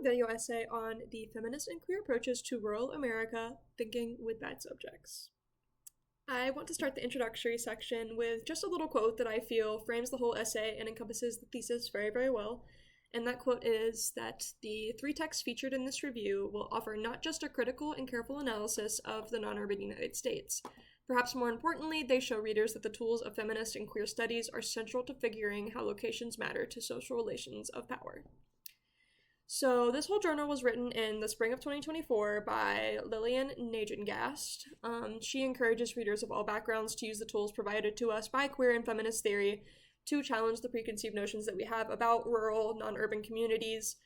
a video essay on the feminist and queer approaches to rural America, thinking with bad subjects. I want to start the introductory section with just a little quote that I feel frames the whole essay and encompasses the thesis very, very well. And that quote is that the three texts featured in this review will offer not just a critical and careful analysis of the non-urban United States. Perhaps more importantly, they show readers that the tools of feminist and queer studies are central to figuring how locations matter to social relations of power. So this whole journal was written in the spring of 2024 by Lillian Nagengast. She encourages readers of all backgrounds to use the tools provided to us by queer and feminist theory to challenge the preconceived notions that we have about rural, non-urban communities,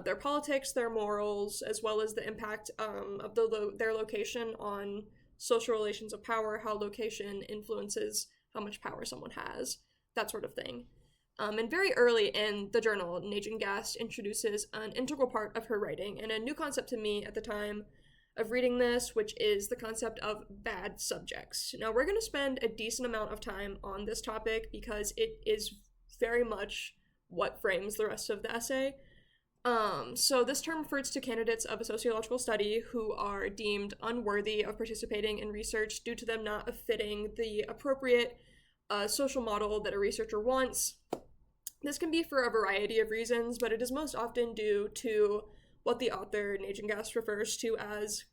their politics, their morals, as well as the impact of their location on social relations of power, how location influences how much power someone has, that sort of thing. And very early in the journal, Nagengast introduces an integral part of her writing and a new concept to me at the time of reading this, which is the concept of bad subjects. Now, we're going to spend a decent amount of time on this topic because it is very much what frames the rest of the essay. So this term refers to candidates of a sociological study who are deemed unworthy of participating in research due to them not fitting the appropriate social model that a researcher wants. This can be for a variety of reasons, but it is most often due to what the author Nagengast refers to as,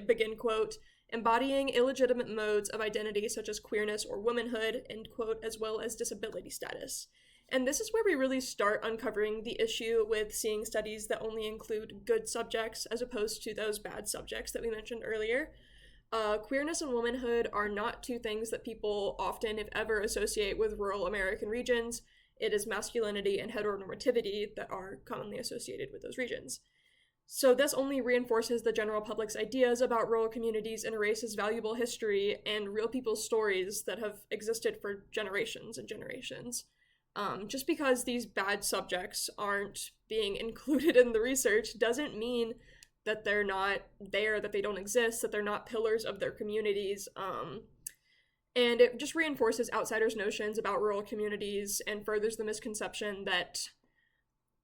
begin quote, embodying illegitimate modes of identity such as queerness or womanhood, end quote, as well as disability status. And this is where we really start uncovering the issue with seeing studies that only include good subjects as opposed to those bad subjects that we mentioned earlier. Queerness and womanhood are not two things that people often, if ever, associate with rural American regions. It is masculinity and heteronormativity that are commonly associated with those regions. So this only reinforces the general public's ideas about rural communities and erases valuable history and real people's stories that have existed for generations and generations. Just because these bad subjects aren't being included in the research doesn't mean that they're not there, that they don't exist, that they're not pillars of their communities. And it just reinforces outsiders' notions about rural communities and furthers the misconception that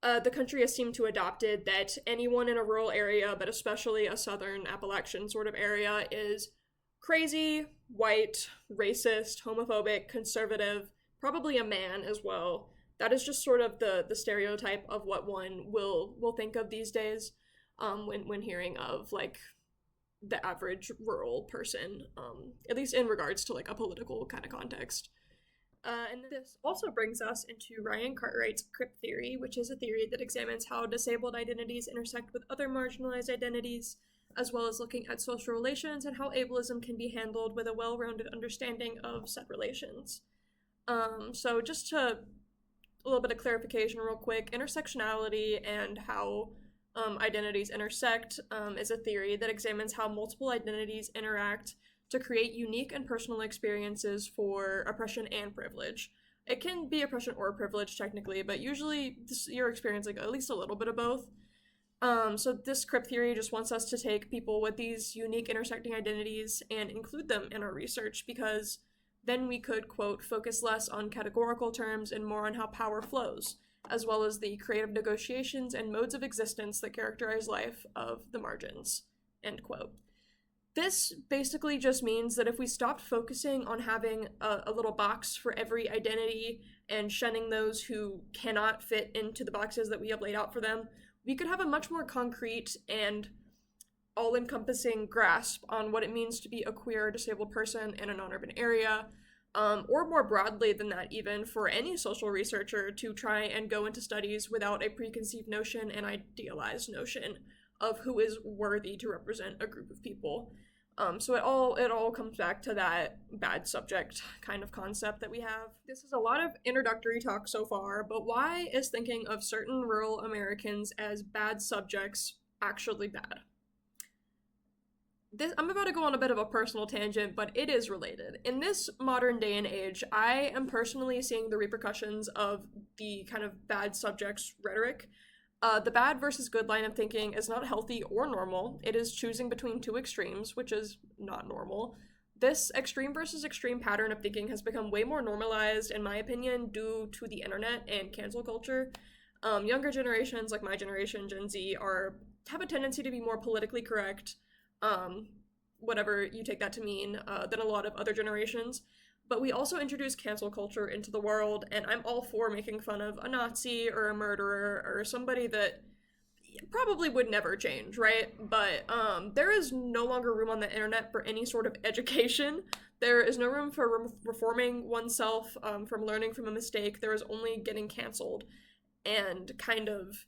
the country has seemed to adopted that anyone in a rural area, but especially a southern Appalachian sort of area, is crazy, white, racist, homophobic, conservative, probably a man as well. That is just sort of the stereotype of what one will think of these days when hearing of like the average rural person, at least in regards to like a political kind of context. And this also brings us into Ryan Cartwright's crip theory, which is a theory that examines how disabled identities intersect with other marginalized identities, as well as looking at social relations and how ableism can be handled with a well-rounded understanding of said relations. So just to a little bit of clarification real quick, intersectionality and how identities intersect is a theory that examines how multiple identities interact to create unique and personal experiences for oppression and privilege. It can be oppression or privilege technically, but usually you're experiencing at least a little bit of both. So this crip theory just wants us to take people with these unique intersecting identities and include them in our research, because then we could, quote, focus less on categorical terms and more on how power flows, as well as the creative negotiations and modes of existence that characterize life of the margins, end quote. This basically just means that if we stopped focusing on having a little box for every identity and shunning those who cannot fit into the boxes that we have laid out for them, we could have a much more concrete and all-encompassing grasp on what it means to be a queer or disabled person in a non-urban area, or more broadly than that even, for any social researcher to try and go into studies without a preconceived notion and idealized notion of who is worthy to represent a group of people. So it all comes back to that bad subject kind of concept that we have. This is a lot of introductory talk so far, but why is thinking of certain rural Americans as bad subjects actually bad? I'm about to go on a bit of a personal tangent, but it is related. In this modern day and age, I am personally seeing the repercussions of the kind of bad subjects rhetoric. The bad versus good line of thinking is not healthy or normal. It is choosing between two extremes, which is not normal. This extreme versus extreme pattern of thinking has become way more normalized, in my opinion, due to the internet and cancel culture. Younger generations, like my generation, Gen Z, have a tendency to be more politically correct, um, whatever you take that to mean, than a lot of other generations. But we also introduce cancel culture into the world, and I'm all for making fun of a Nazi or a murderer or somebody that probably would never change, right? But there is no longer room on the internet for any sort of education. There is no room for reforming oneself, from learning from a mistake. There is only getting canceled. And kind of,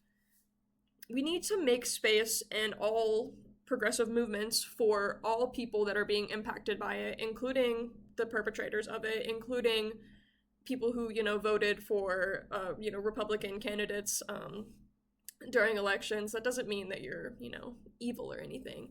we need to make space in all progressive movements for all people that are being impacted by it, including the perpetrators of it, including people who, voted for, Republican candidates, during elections. That doesn't mean that you're, evil or anything.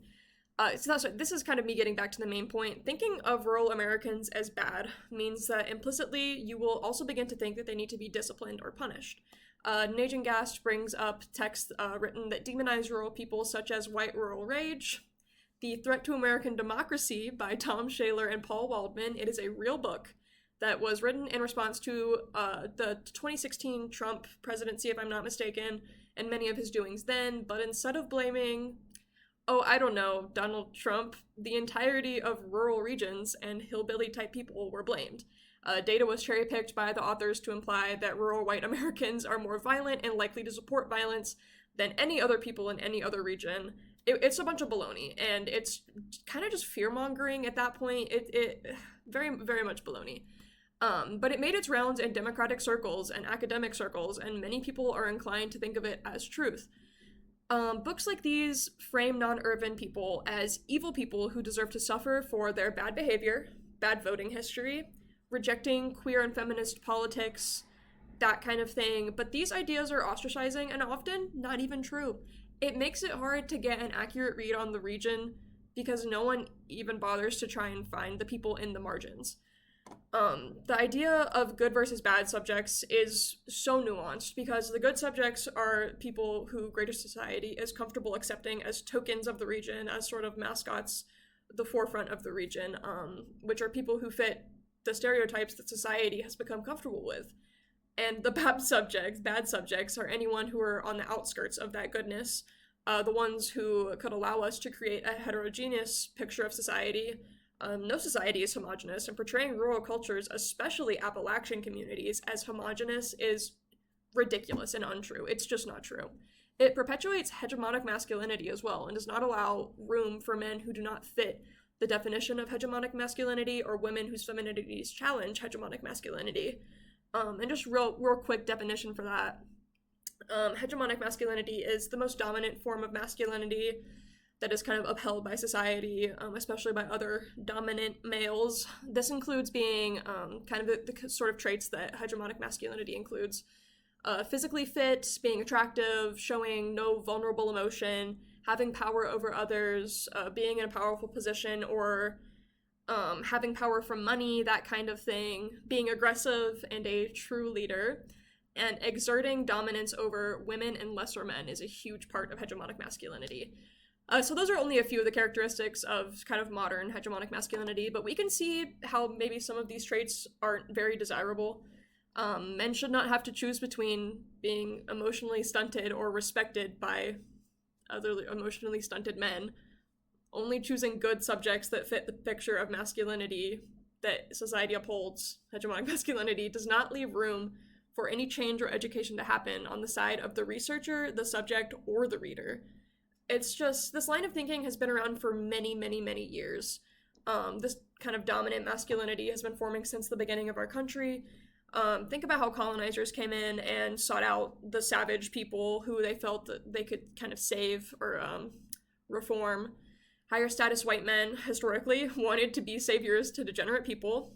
This is kind of me getting back to the main point. Thinking of rural Americans as bad means that implicitly you will also begin to think that they need to be disciplined or punished. Nagin Gast brings up texts written that demonize rural people, such as White Rural Rage, The Threat to American Democracy by Tom Shaler and Paul Waldman. It is a real book that was written in response to the 2016 Trump presidency, if I'm not mistaken, and many of his doings then, but instead of blaming, Donald Trump, the entirety of rural regions and hillbilly-type people were blamed. Data was cherry-picked by the authors to imply that rural white Americans are more violent and likely to support violence than any other people in any other region. It's a bunch of baloney, and it's kind of just fear-mongering at that point. It very, very much baloney. But it made its rounds in democratic circles and academic circles, and many people are inclined to think of it as truth. Books like these frame non-urban people as evil people who deserve to suffer for their bad behavior, bad voting history, rejecting queer and feminist politics, that kind of thing. But these ideas are ostracizing and often not even true. It makes it hard to get an accurate read on the region because no one even bothers to try and find the people in the margins. The idea of good versus bad subjects is so nuanced because the good subjects are people who greater society is comfortable accepting as tokens of the region, as sort of mascots, the forefront of the region, which are people who fit the stereotypes that society has become comfortable with. And the bad subjects are anyone who are on the outskirts of that goodness, the ones who could allow us to create a heterogeneous picture of society. No society is homogenous, and portraying rural cultures, especially Appalachian communities, as homogenous is ridiculous and untrue. It's just not true. It perpetuates hegemonic masculinity as well, and does not allow room for men who do not fit the definition of hegemonic masculinity or women whose femininities challenge hegemonic masculinity. And just real quick definition for that. Hegemonic masculinity is the most dominant form of masculinity that is kind of upheld by society, especially by other dominant males. This includes being kind of the sort of traits that hegemonic masculinity includes. Physically fit, being attractive, showing no vulnerable emotion, having power over others, being in a powerful position, or having power from money, that kind of thing, being aggressive and a true leader, and exerting dominance over women and lesser men is a huge part of hegemonic masculinity. So those are only a few of the characteristics of kind of modern hegemonic masculinity, but we can see how maybe some of these traits aren't very desirable. Men should not have to choose between being emotionally stunted or respected by other emotionally stunted men. Only choosing good subjects that fit the picture of masculinity that society upholds, hegemonic masculinity, does not leave room for any change or education to happen on the side of the researcher, the subject, or the reader. It's just, this line of thinking has been around for many, many, many years. This kind of dominant masculinity has been forming since the beginning of our country. Think about how colonizers came in and sought out the savage people who they felt that they could kind of save or reform. Higher status white men historically wanted to be saviors to degenerate people.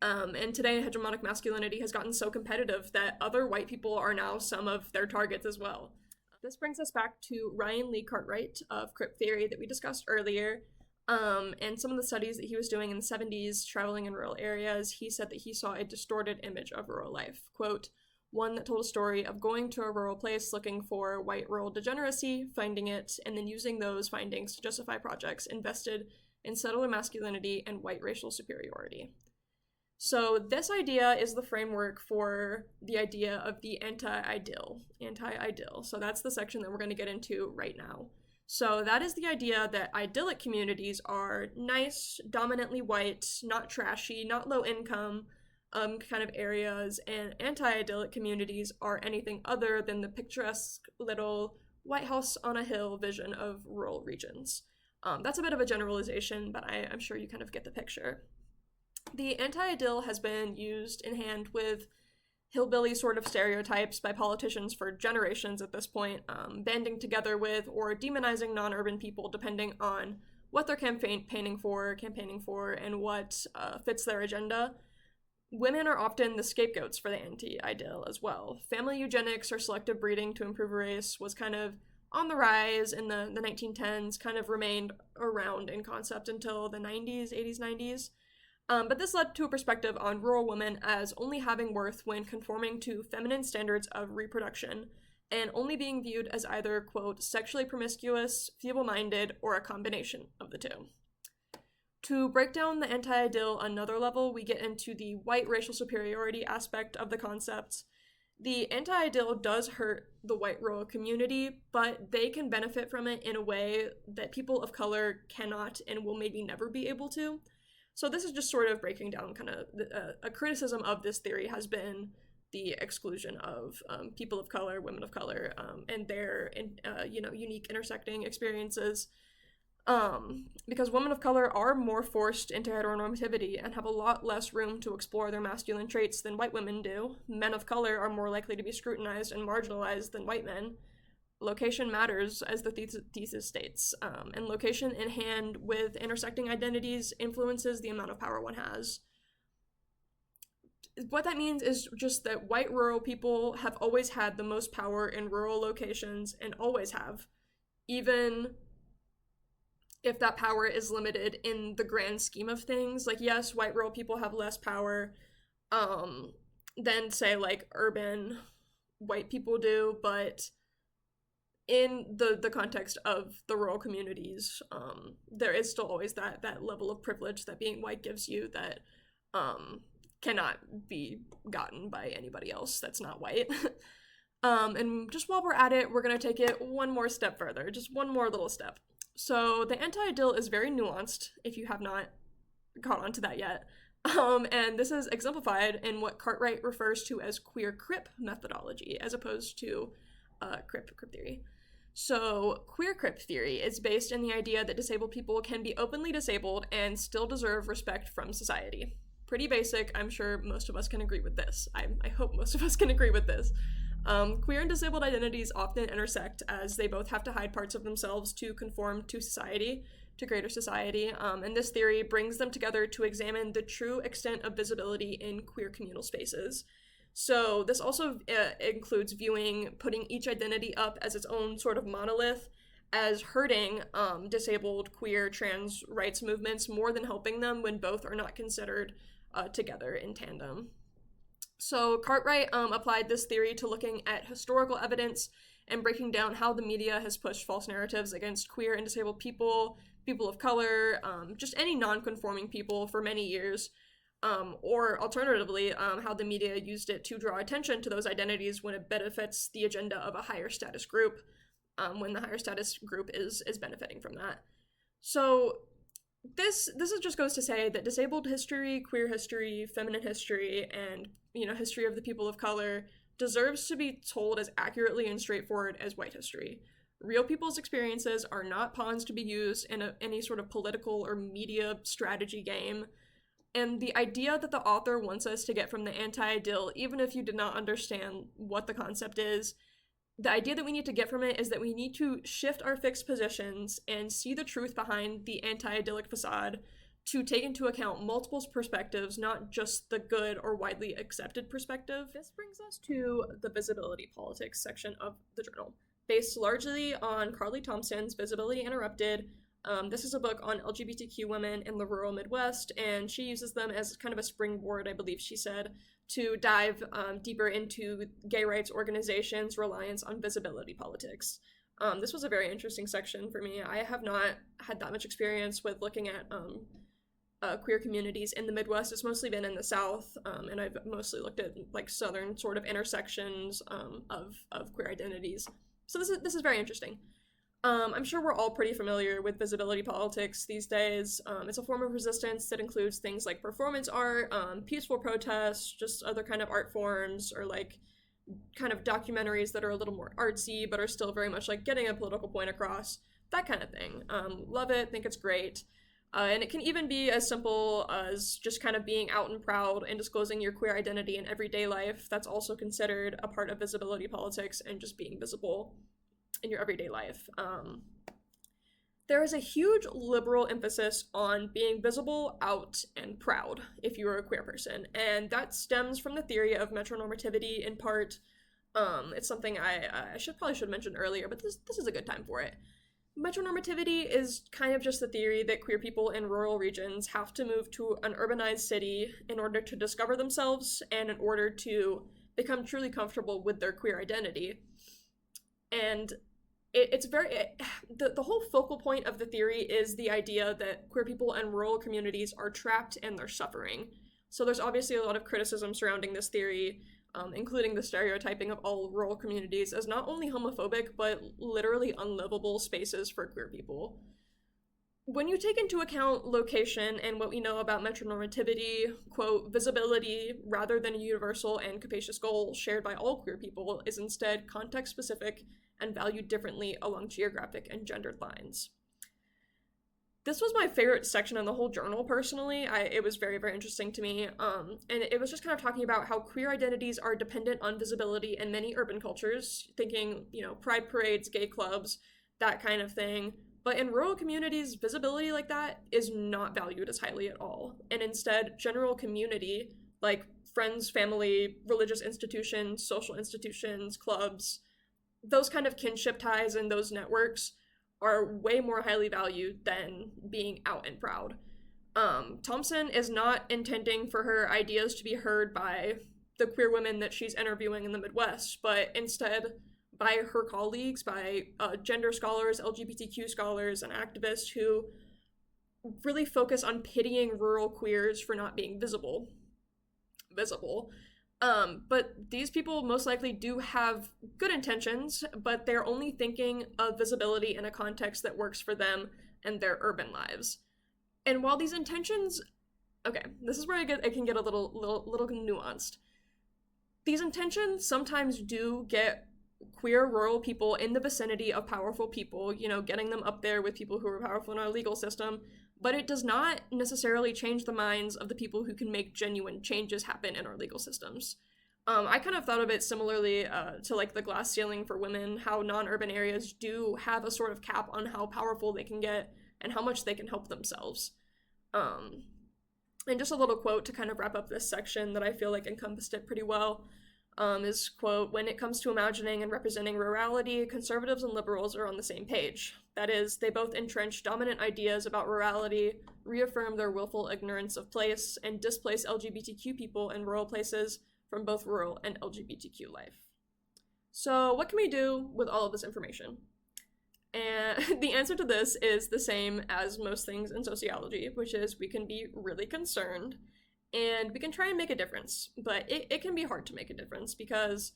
And today hegemonic masculinity has gotten so competitive that other white people are now some of their targets as well. This brings us back to Ryan Lee Cartwright of Crip Theory that we discussed earlier. And some of the studies that he was doing in the 70s, traveling in rural areas, he said that he saw a distorted image of rural life. Quote, one that told a story of going to a rural place looking for white rural degeneracy, finding it, and then using those findings to justify projects invested in settler masculinity and white racial superiority. So this idea is the framework for the idea of the anti-ideal. Anti-ideal. So that's the section that we're going to get into right now. So that is the idea that idyllic communities are nice, dominantly white, not trashy, not low income kind of areas, and anti-idyllic communities are anything other than the picturesque little White House on a hill vision of rural regions. That's a bit of a generalization, but I'm sure you kind of get the picture. The anti-idyll has been used in hand with hillbilly sort of stereotypes by politicians for generations at this point, banding together with or demonizing non-urban people depending on what they're campaigning for, and what fits their agenda. Women are often the scapegoats for the anti-idyll as well. Family eugenics or selective breeding to improve a race was kind of on the rise in the 1910s, kind of remained around in concept until the 90s, 80s, 90s. But this led to a perspective on rural women as only having worth when conforming to feminine standards of reproduction, and only being viewed as either, quote, sexually promiscuous, feeble-minded, or a combination of the two. To break down the anti-idyll another level, we get into the white racial superiority aspect of the concept. The anti-idyll does hurt the white rural community, but they can benefit from it in a way that people of color cannot and will maybe never be able to. So this is just sort of breaking down kind of a criticism of this theory has been the exclusion of people of color, women of color, and their unique intersecting experiences. Because women of color are more forced into heteronormativity and have a lot less room to explore their masculine traits than white women do. Men of color are more likely to be scrutinized and marginalized than white men. Location matters, as the thesis states, and location in hand with intersecting identities influences the amount of power one has. What that means is just that white rural people have always had the most power in rural locations and always have, even if that power is limited in the grand scheme of things. Like, yes, white rural people have less power than, say, like, urban white people do, but in the context of the rural communities, there is still always that level of privilege that being white gives you that cannot be gotten by anybody else that's not white. And just while we're at it, we're going to take it one more step further, just one more little step. So the anti-idyll is very nuanced, if you have not caught on to that yet. And this is exemplified in what Cartwright refers to as queer crip methodology, as opposed to crip theory. So queer crip theory is based in the idea that disabled people can be openly disabled and still deserve respect from society. Pretty basic. I'm sure most of us can agree with this. I hope most of us can agree with this. Queer and disabled identities often intersect, as they both have to hide parts of themselves to conform to society, to greater society, and this theory brings them together to examine the true extent of visibility in queer communal spaces. So this also includes putting each identity up as its own sort of monolith, as hurting disabled, queer, trans rights movements more than helping them when both are not considered together in tandem. So Cartwright applied this theory to looking at historical evidence and breaking down how the media has pushed false narratives against queer and disabled people, people of color, just any non-conforming people for many years. Or alternatively, how the media used it to draw attention to those identities when it benefits the agenda of a higher status group, when the higher status group is benefiting from that. So this just goes to say that disabled history, queer history, feminine history, and history of the people of color deserves to be told as accurately and straightforward as white history. Real people's experiences are not pawns to be used in any sort of political or media strategy game. And the idea that the author wants us to get from the anti-idyll, even if you did not understand what the concept is, the idea that we need to get from it is that we need to shift our fixed positions and see the truth behind the anti-idyllic facade to take into account multiple perspectives, not just the good or widely accepted perspective. This brings us to the visibility politics section of the journal, based largely on Carly Thompson's Visibility Interrupted. This is a book on LGBTQ women in the rural Midwest, and she uses them as kind of a springboard, I believe she said, to dive deeper into gay rights organizations' reliance on visibility politics. This was a very interesting section for me. I have not had that much experience with looking at queer communities in the Midwest. It's mostly been in the South, and I've mostly looked at like Southern sort of intersections of queer identities. So this is very interesting. I'm sure we're all pretty familiar with visibility politics these days. It's a form of resistance that includes things like performance art, peaceful protests, just other kind of art forms, or like kind of documentaries that are a little more artsy but are still very much like getting a political point across, that kind of thing. Love it, think it's great. And it can even be as simple as just kind of being out and proud and disclosing your queer identity in everyday life. That's also considered a part of visibility politics, and just being visible in your everyday life. There is a huge liberal emphasis on being visible, out, and proud if you are a queer person, and that stems from the theory of metronormativity in part. It's something I probably should mention earlier, but this is a good time for it. Metronormativity is kind of just the theory that queer people in rural regions have to move to an urbanized city in order to discover themselves and in order to become truly comfortable with their queer identity. And it's very the whole focal point of the theory is the idea that queer people in rural communities are trapped and they're suffering. So there's obviously a lot of criticism surrounding this theory, including the stereotyping of all rural communities as not only homophobic but literally unlivable spaces for queer people. When you take into account location and what we know about metronormativity, quote, visibility, rather than a universal and capacious goal shared by all queer people, is instead context-specific and valued differently along geographic and gendered lines. This was my favorite section in the whole journal, personally. It was very, very interesting to me, and it was just kind of talking about how queer identities are dependent on visibility in many urban cultures, thinking, pride parades, gay clubs, that kind of thing. But in rural communities, visibility like that is not valued as highly at all, and instead, general community, like friends, family, religious institutions, social institutions, clubs, those kind of kinship ties and those networks are way more highly valued than being out and proud. Thompson is not intending for her ideas to be heard by the queer women that she's interviewing in the Midwest, but instead by her colleagues, by gender scholars, LGBTQ scholars, and activists who really focus on pitying rural queers for not being visible. But these people most likely do have good intentions, but they're only thinking of visibility in a context that works for them and their urban lives. And while these intentions, okay, this is where it can get a little nuanced. These intentions sometimes do get queer rural people in the vicinity of powerful people, getting them up there with people who are powerful in our legal system, but it does not necessarily change the minds of the people who can make genuine changes happen in our legal systems. I kind of thought of it similarly to like the glass ceiling for women, how non-urban areas do have a sort of cap on how powerful they can get and how much they can help themselves. And just a little quote to kind of wrap up this section that I feel like encompassed it pretty well. Is, quote, "When it comes to imagining and representing rurality, conservatives and liberals are on the same page. That is, they both entrench dominant ideas about rurality, reaffirm their willful ignorance of place, and displace LGBTQ people in rural places from both rural and LGBTQ life." So what can we do with all of this information? And the answer to this is the same as most things in sociology, which is we can be really concerned and we can try and make a difference, but it can be hard to make a difference because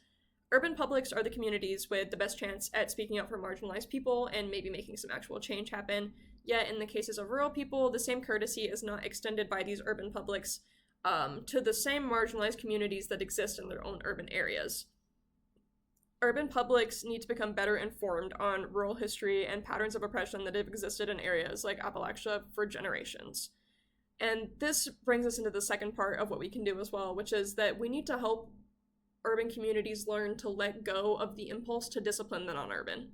urban publics are the communities with the best chance at speaking up for marginalized people and maybe making some actual change happen. Yet in the cases of rural people, the same courtesy is not extended by these urban publics to the same marginalized communities that exist in their own urban areas. Urban publics need to become better informed on rural history and patterns of oppression that have existed in areas like Appalachia for generations. And this brings us into the second part of what we can do as well, which is that we need to help urban communities learn to let go of the impulse to discipline the non-urban.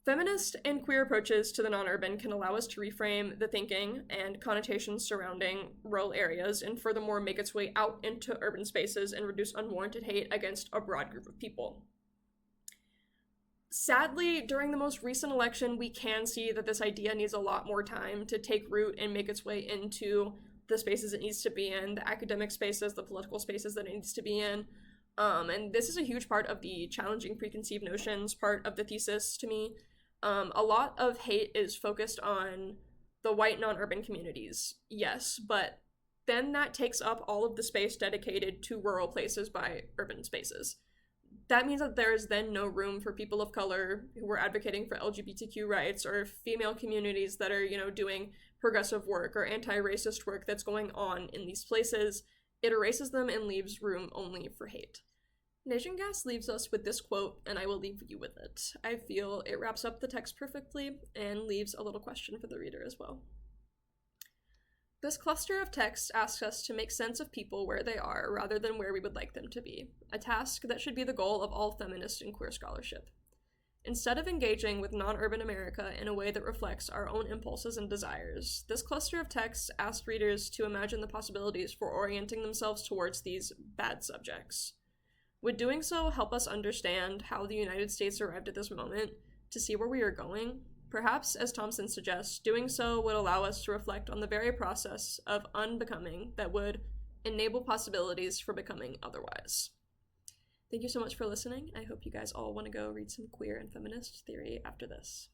Feminist and queer approaches to the non-urban can allow us to reframe the thinking and connotations surrounding rural areas and furthermore make its way out into urban spaces and reduce unwarranted hate against a broad group of people. Sadly, during the most recent election, we can see that this idea needs a lot more time to take root and make its way into the spaces it needs to be in, the academic spaces, the political spaces that it needs to be in. And this is a huge part of the challenging preconceived notions part of the thesis to me. A lot of hate is focused on the white non-urban communities, yes, but then that takes up all of the space dedicated to rural places by urban spaces. That means that there is then no room for people of color who are advocating for LGBTQ rights, or female communities that are, doing progressive work or anti-racist work that's going on in these places. It erases them and leaves room only for hate. Nation Gas leaves us with this quote, and I will leave you with it. I feel it wraps up the text perfectly and leaves a little question for the reader as well. This cluster of text asks us to make sense of people where they are rather than where we would like them to be, a task that should be the goal of all feminist and queer scholarship. Instead of engaging with non-urban America in a way that reflects our own impulses and desires, this cluster of texts asks readers to imagine the possibilities for orienting themselves towards these bad subjects. Would doing so help us understand how the United States arrived at this moment, to see where we are going? Perhaps, as Thompson suggests, doing so would allow us to reflect on the very process of unbecoming that would enable possibilities for becoming otherwise. Thank you so much for listening. I hope you guys all want to go read some queer and feminist theory after this.